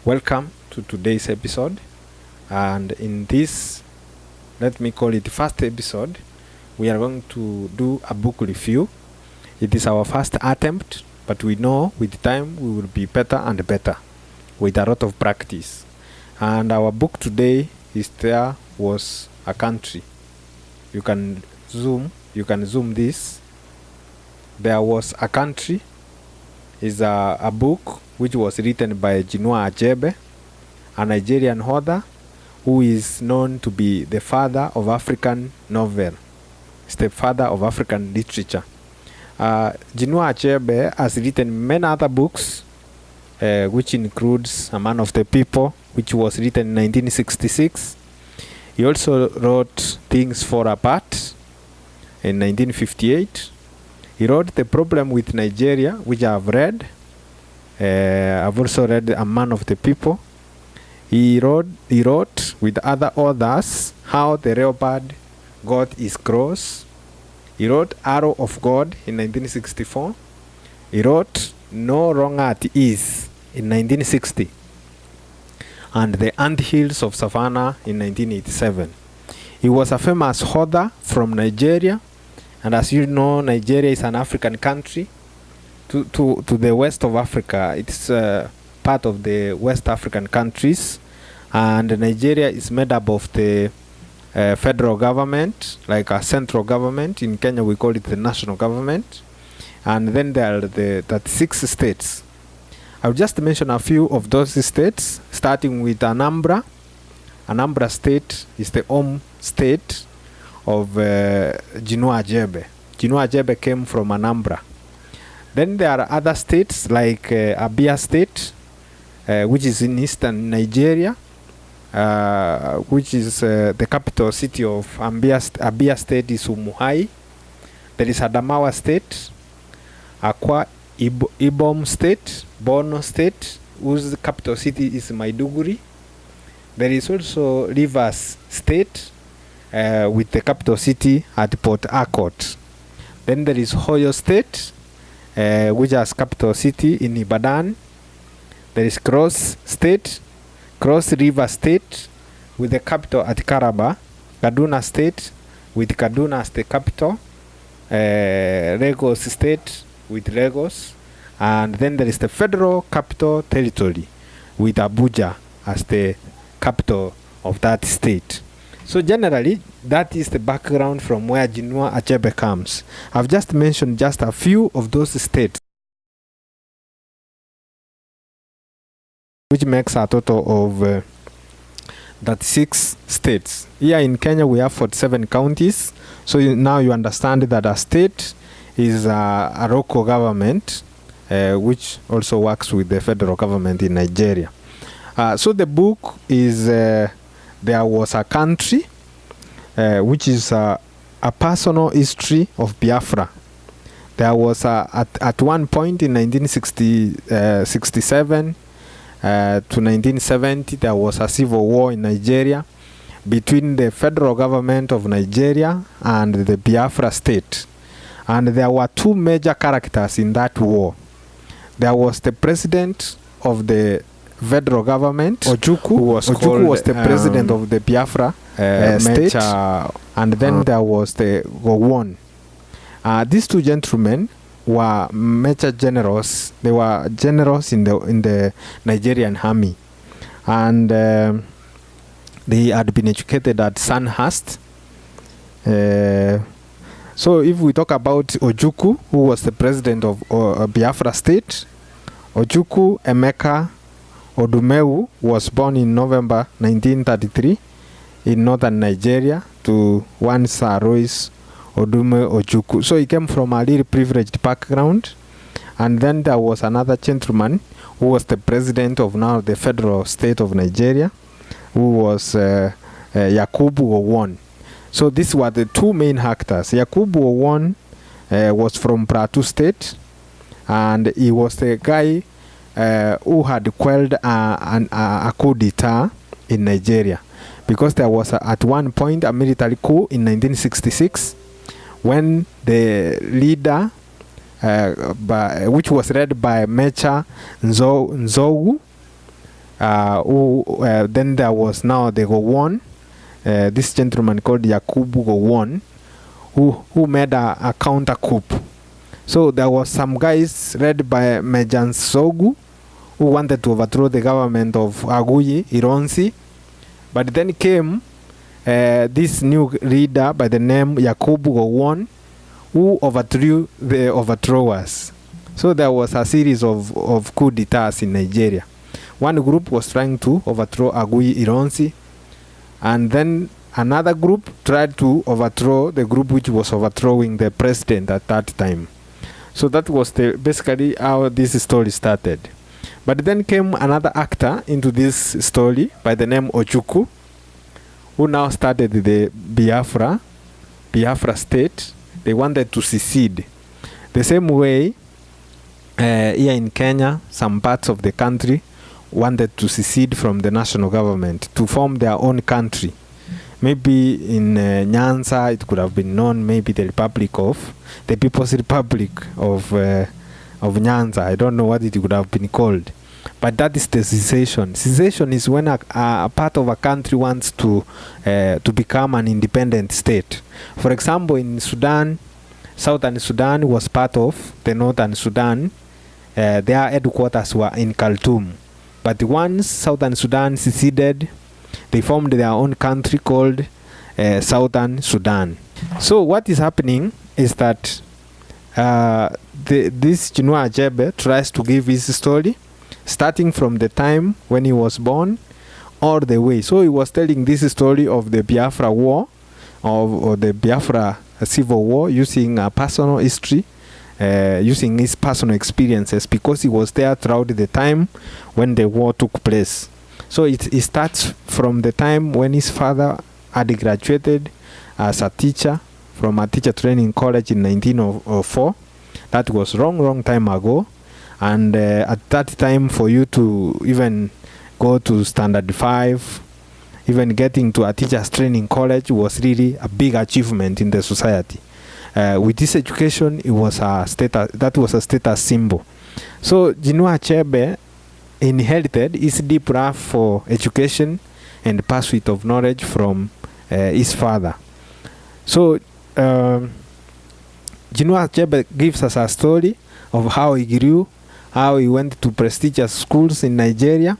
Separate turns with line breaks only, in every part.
Welcome to today's episode, and in this, let me call it the first episode, we are going to do a book review. It is our first attempt, but we know with time we will be better and better with a lot of practice. And our book today is There Was a Country. You can zoom this. There Was a Country is a book which was written by Chinua Achebe, a Nigerian author who is known to be the father of African novel, stepfather of African literature. Chinua Achebe has written many other books, which includes A Man of the People, which was written in 1966. He also wrote Things Fall Apart in 1958. He wrote The Problem with Nigeria, which I have read. I've also read A Man of the People. He wrote with other authors How the Leopard Got His Cross. He wrote Arrow of God in 1964. He wrote No Wronger It Is in 1960. And The Anthills of Savannah in 1987. He was a famous author from Nigeria. And as you know, Nigeria is an African country. To the west of Africa, it's part of the West African countries. And Nigeria is made up of the federal government, like a central government. In Kenya, we call it the national government. And then there are the 36 states. I'll just mention a few of those states, starting with Anambra. Anambra state is the home state of Chinua Achebe. Chinua Achebe came from Anambra. Then there are other states like Abia State, which is in eastern Nigeria, which is the capital city of Abia State is Umuahia. There is Adamawa State, Akwa Ibom State, Borno State, whose capital city is Maiduguri. There is also Rivers State, with the capital city at Port Harcourt. Then there is Oyo State, which has capital city in Ibadan. There is Cross River State, with the capital at Calabar. Kaduna State, with Kaduna as the capital. Lagos State, with Lagos. And then there is the Federal Capital Territory, with Abuja as the capital of that state. So generally, that is the background from where Chinua Achebe comes. I've just mentioned just a few of those states, which makes a total of 36 states. Here in Kenya, we have 47 counties. So now you understand that a state is a local government, which also works with the federal government in Nigeria. So the book is There Was a Country, which is a personal history of Biafra. There was at one point in 1967 to 1970, there was a civil war in Nigeria between the federal government of Nigeria and the Biafra state. And there were two major characters in that war. There was the president of the federal government, Ojukwu, who was the president of the Biafra state, and then there was the Gowon. These two gentlemen were major generals. They were generals in the Nigerian army, and they had been educated at Sandhurst. So if we talk about Ojukwu, who was the president of Biafra state, Chukwuemeka Odumegwu was born in November 1933 in northern Nigeria to one Sir Royce Odumegwu Ojukwu. So he came from a really privileged background. And then there was another gentleman who was the president of now the federal state of Nigeria, who was Yakubu Gowon. So these were the two main actors. Yakubu Gowon was from Plateau State, and he was the guy who had quelled a coup d'etat in Nigeria, because there was at one point a military coup in 1966 when the leader, which was led by Major Nzeogwu, Then there was now the Gowon, this gentleman called Yakubu Gowon, who made a counter coup. So there was some guys led by Major Nzeogwu who wanted to overthrow the government of Aguiyi Ironsi. But then came this new leader by the name Yakubu Gowon, who overthrew the overthrowers. So there was a series of coup d'etats in Nigeria. One group was trying to overthrow Aguiyi Ironsi, and then another group tried to overthrow the group which was overthrowing the president at that time. So that was basically how this story started. But then came another actor into this story by the name Ojukwu, who now started the Biafra state. They wanted to secede. The same way here in Kenya, some parts of the country wanted to secede from the national government to form their own country. Maybe in Nyanza it could have been known, maybe the People's Republic of Nyanza. I don't know what it would have been called. But that is the secession. Secession is when a part of a country wants to become an independent state. For example, in Sudan, Southern Sudan was part of the Northern Sudan. Their headquarters were in Khartoum. But once Southern Sudan seceded, they formed their own country called Southern Sudan. So what is happening is that this Chinua Achebe tries to give his story, starting from the time when he was born all the way. So he was telling this story of the Biafra war, or the Biafra civil war, using a personal history, using his personal experiences, because he was there throughout the time when the war took place. So it starts from the time when his father had graduated as a teacher from a teacher training college in 1904. That was long time ago. And at that time, for you to even go to standard 5, even getting to a teacher's training college was really a big achievement in the society. With this education, it was a status symbol. So Chinua Achebe inherited his deep love for education and pursuit of knowledge from his father. So Chinua Achebe gives us a story of how he grew, how he went to prestigious schools in Nigeria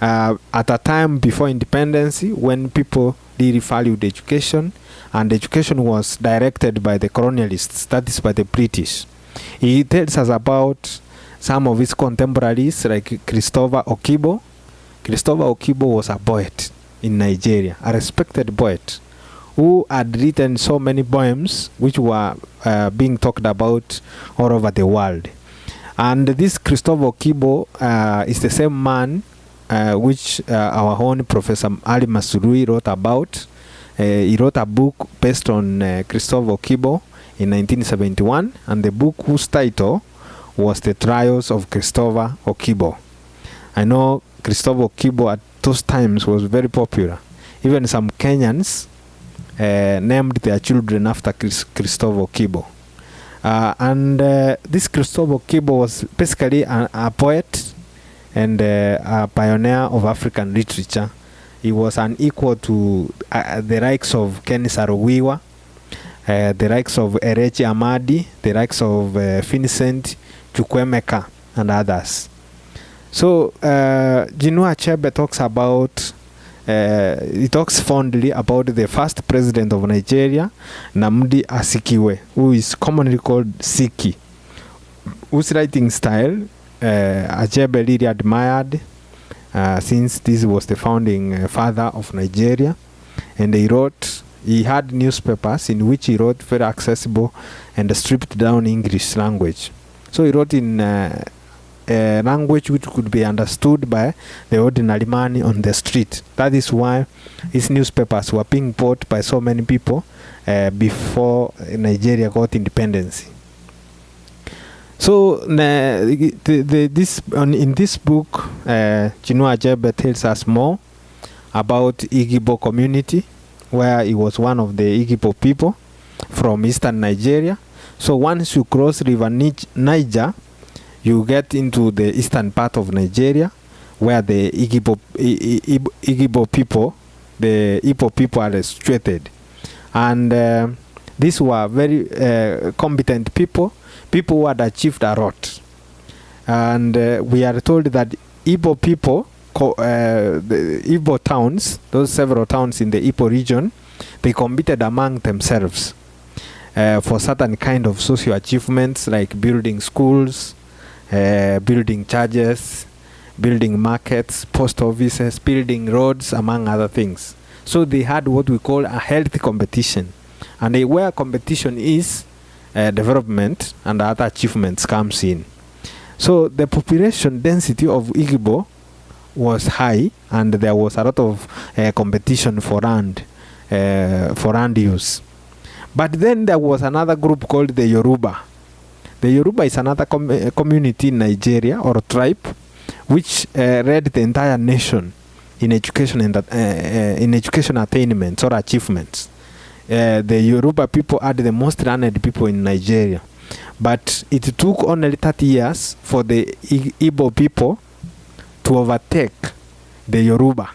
at a time before independence, when people really valued education, and education was directed by the colonialists, that is by the British. He tells us about some of his contemporaries, like Christopher Okibo. Christopher Okibo was a poet in Nigeria, a respected poet, who had written so many poems which were being talked about all over the world. And this Christopher Okibo is the same man which our own Professor Ali Masurui wrote about. He wrote a book based on Christopher Okibo in 1971, and the book whose title was The Trials of Christopher Okibo. I know Christopher Okibo at those times was very popular. Even some Kenyans named their children after Christopher Okibo. And this Christopher Okibo was basically a poet and a pioneer of African literature. He was an equal to the likes of Ken Saro-Wiwa, the likes of Erechi Amadi, the likes of Vincent Chukwuemeka, and others. So Chinua Achebe talks fondly about the first president of Nigeria, Nnamdi Azikiwe, who is commonly called Siki, whose writing style Achebe really admired, since this was the founding father of Nigeria. And he had newspapers in which he wrote very accessible and stripped down English language. So he wrote in language which could be understood by the ordinary man on the street. That is why his newspapers were being bought by so many people before Nigeria got independence. So in this book, Chinua Achebe tells us more about Igbo community, where he was one of the Igbo people from eastern Nigeria. So once you cross River Niger, you get into the eastern part of Nigeria, where the Igbo people, the Igbo people are situated. And these were very competent people who had achieved a lot. And we are told that Igbo people, the Igbo towns, those several towns in the Igbo region, they competed among themselves for certain kind of social achievements, like building schools, building churches, building markets, post offices, building roads, among other things. So they had what we call a healthy competition. And where competition is, development and other achievements comes in. So the population density of Igbo was high, and there was a lot of competition for land use. But then there was another group called the Yoruba. The Yoruba is another community in Nigeria, or tribe, which led the entire nation in education and in education attainments or achievements. The Yoruba people are the most learned people in Nigeria. But it took only 30 years for the Igbo people to overtake the Yoruba.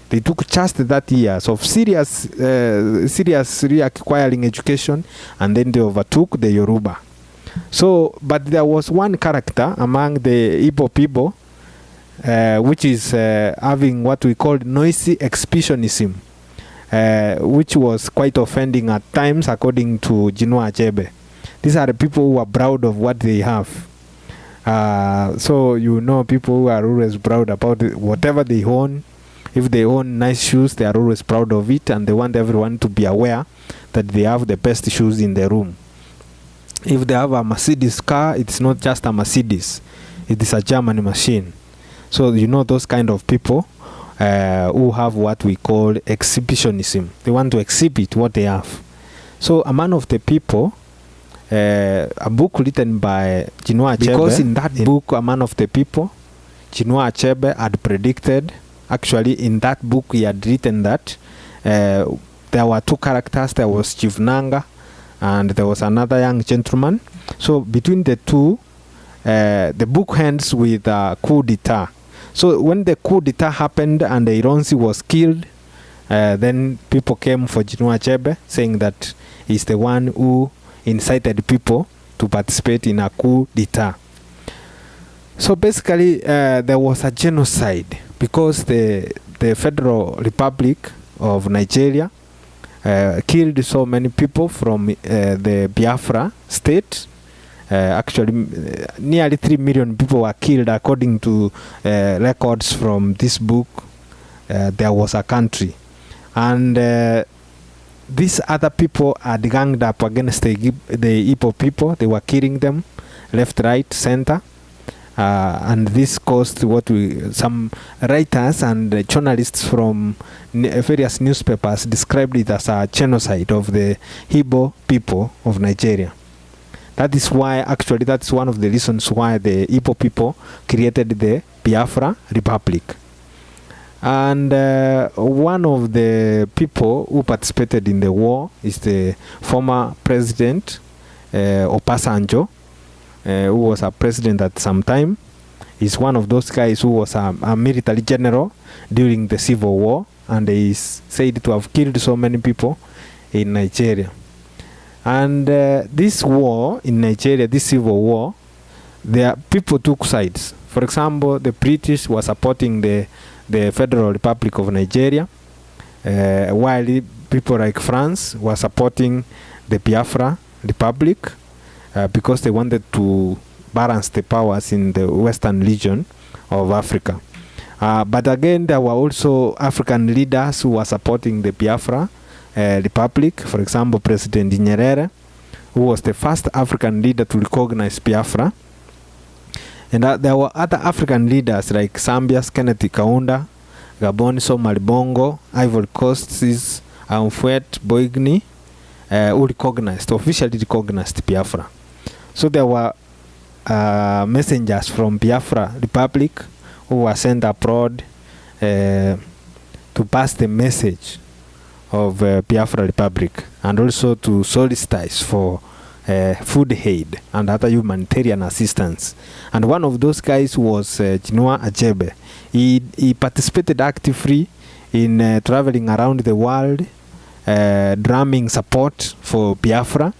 They took just 30 years of seriously acquiring education, and then they overtook the Yoruba. So, but there was one character among the Igbo people, which is having what we call noisy exhibitionism, which was quite offending at times, according to Chinua Achebe. These are the people who are proud of what they have. So you know, people who are always proud about whatever they own. If they own nice shoes, they are always proud of it, and they want everyone to be aware that they have the best shoes in the room. If they have a Mercedes car, it's not just a Mercedes, it is a German machine. So you know, those kind of people who have what we call exhibitionism. They want to exhibit what they have. So a man of the people, a book written by Chinua Achebe, because in that book, A Man of the People, Chinua Achebe had predicted, actually in that book he had written that there were two characters. There was Chief Nanga and there was another young gentleman. So between the two, the book ends with a coup d'etat. So when the coup d'etat happened and Ironsi was killed, then people came for Chinua Achebe, saying that he's the one who incited people to participate in a coup d'etat. So basically, there was a genocide because the Federal Republic of Nigeria killed so many people from the Biafra state. Actually, nearly 3 million people were killed, according to records from this book. There was a country, and these other people had ganged up against the Igbo people. They were killing them left, right, center. And this caused some writers and journalists from various newspapers described it as a genocide of the Igbo people of Nigeria. That is why, actually, that's one of the reasons why the Igbo people created the Biafra Republic. And one of the people who participated in the war is the former president, Obasanjo, who was a president at some time. He's one of those guys who was a military general during the Civil War, and he is said to have killed so many people in Nigeria. And this war in Nigeria, this Civil War, people took sides. For example, the British were supporting the Federal Republic of Nigeria, while people like France were supporting the Biafra Republic, because they wanted to balance the powers in the western region of Africa. But again, there were also African leaders who were supporting the Biafra Republic. For example, President Nyerere, who was the first African leader to recognize Biafra. And there were other African leaders like Zambia's Kenneth Kaunda, Gabon's Omar Bongo, Ivory Coast's Amfuet Boigny, who officially recognized Biafra. So there were messengers from Biafra Republic who were sent abroad to pass the message of Biafra Republic, and also to solicit for food aid and other humanitarian assistance. And one of those guys was Chinua Achebe. He participated actively in traveling around the world, drumming support for Biafra.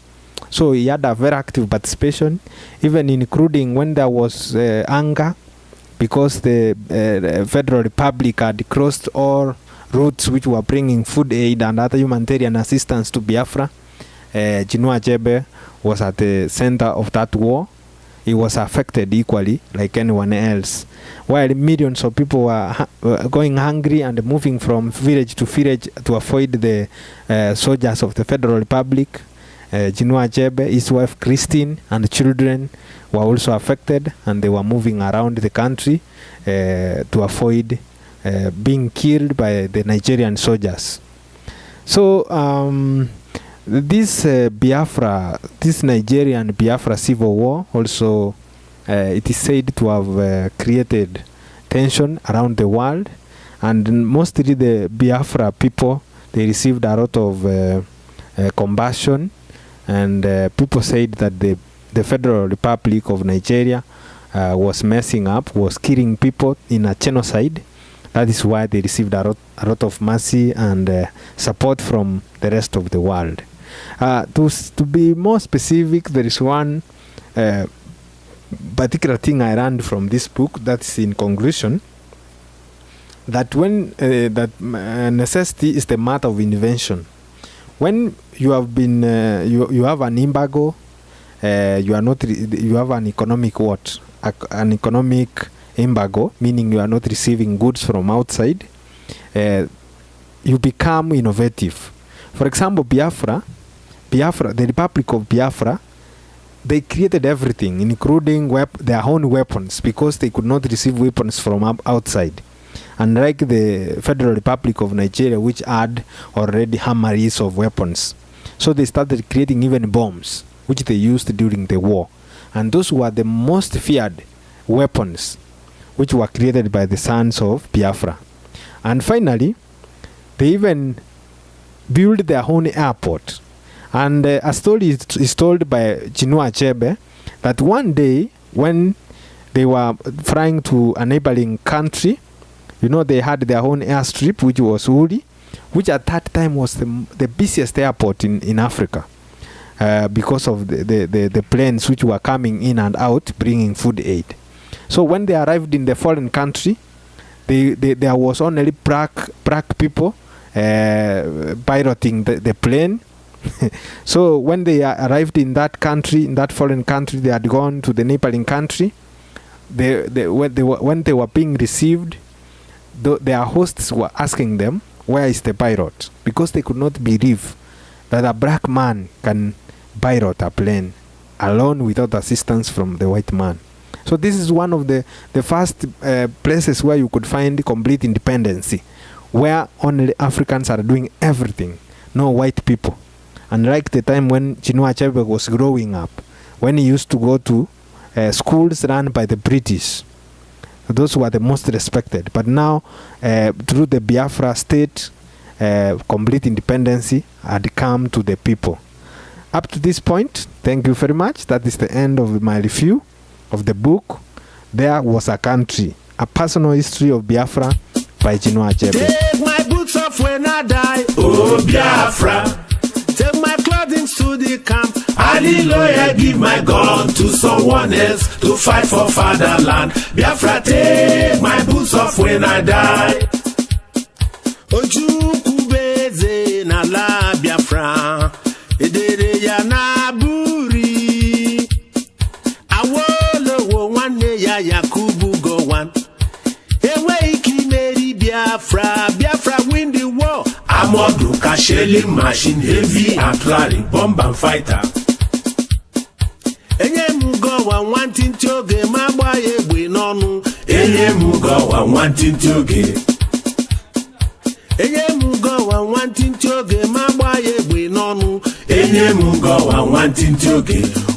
So he had a very active participation, even including when there was anger because the Federal Republic had closed all routes which were bringing food aid and other humanitarian assistance to Biafra. Chinua Achebe was at the center of that war. He was affected equally like anyone else. While millions of people were going hungry and moving from village to village to avoid the soldiers of the Federal Republic, Chinua Achebe, his wife Christine, and children were also affected, and they were moving around the country to avoid being killed by the Nigerian soldiers. So this Nigeria and Biafra civil war also, it is said to have created tension around the world, and mostly the Biafra people, they received a lot of compassion, and people said that the Federal Republic of Nigeria was messing up, was killing people in a genocide. That is why they received a lot of mercy and support from the rest of the world. To be more specific, there is one particular thing I learned from this book that's in conclusion, that when necessity is the mother of invention. When you have been you have an embargo, you have an economic an economic embargo, meaning you are not receiving goods from outside, you become innovative. For example, Biafra, the Republic of Biafra, they created everything, including their own weapons, because they could not receive weapons from outside. Unlike the Federal Republic of Nigeria, which had already hammeries of weapons. So they started creating even bombs, which they used during the war. And those were the most feared weapons, which were created by the sons of Biafra. And finally, they even built their own airport. And a story is told by Chinua Achebe that one day when they were flying to a neighboring country, they had their own airstrip, which was Uri, which at that time was the busiest airport in Africa, because of the planes which were coming in and out bringing food aid. So when they arrived in the foreign country, there was only black people piloting the plane. So when they arrived in that country, in that foreign country, they had gone to the neighboring country. When they were being received, their hosts were asking them, where is the pilot? Because they could not believe that a black man can pilot a plane alone without assistance from the white man. So this is one of the first places where you could find complete independency, where only Africans are doing everything, no white people. Unlike the time when Chinua Achebe was growing up, when he used to go to schools run by the British. Those were the most respected. But now, through the Biafra state, complete independency had come to the people. Up to this point, thank you very much. That is the end of my review of the book, There Was a Country, A Personal History of Biafra by Chinua Achebe.
Take my boots off when I die, oh Biafra. Take my clothing to the camp. Hallelujah, give my gun to someone else to fight for fatherland. Biafra, take my boots off when I die. Ojukwu beze na la Biafra. Edere ya na buri. Awolowo nwanne ya Yakubu Gowon. Ewe ikimeri Biafra. Biafra win the war. Amodu Kasheli machine, heavy artillery, bomb and fighter. Enye Gowon wanting to get my boy egbe nonu. Enye Gowon wanting to get. Enye Gowon wanting to get my boy egbe nonu. Enye Gowon wanting to get.